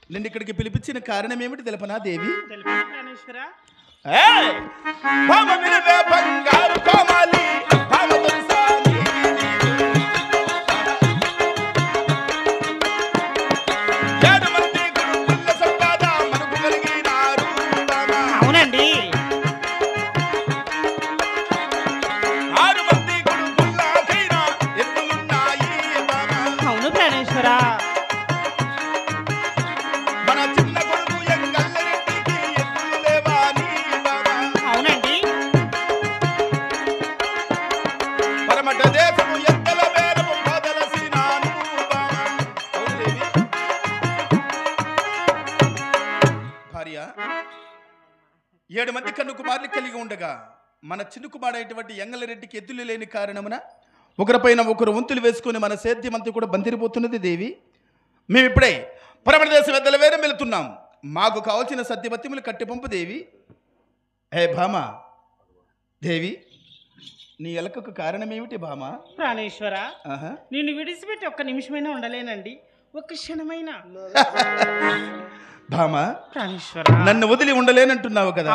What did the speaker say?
నిన్ను ఇక్కడికి పిలిపించిన కారణం ఏమిటి తెలుపనా దేవి? తెలుపండి ప్రాణేశ్వర. ఏయ్! భామ వినవే బంగారు కోమాలి, భామ తెలుసా నీది? ఏడు మంది గురువుల సంపాద మనకు కలిగినారు భామ. అవునండి. 6 మంది గురువులకైనా ఎత్తులున్నాయి భామ. అవును ప్రాణేశ్వర. మన చిన్న కొడుకు ఎంగల్లరెడ్డికి ఎత్తులు లేవా నీ భామ. అవునండి. పరమట దేశము ఎత్తల మేరము బదలసినాను భామ. అవును దేవి. భార్య 7 మంది కన్ను కుమారులు కలిగి ఉండగా మన చిన్న కుమారుడైనటువంటి ఎంగలరెడ్డికి ఎద్దులు లేని కారణమున ఒకరిపైన ఒకరు వంతులు వేసుకొని మన సేద్యమంతా కూడా బంతిరిపోతున్నది దేవి. మేము ఇప్పుడే పరమట దేశం ఎద్దల వేరే వెళుతున్నాం. మాకు కావాల్సిన సత్యవత్యములు కట్టిపంపు దేవి. హే భామ దేవి, నీ ఎలకకు కారణం ఏమిటి భామ? ప్రాణేశ్వర, ఆహా. నిన్ను విడిచిపెట్టి ఒక్క నిమిషమైనా ఉండలేనండి. ఒక్క క్షణమైనా. భామ, ప్రాణేశ్వర, నన్ను వదిలి ఉండలేనంటున్నావు కదా.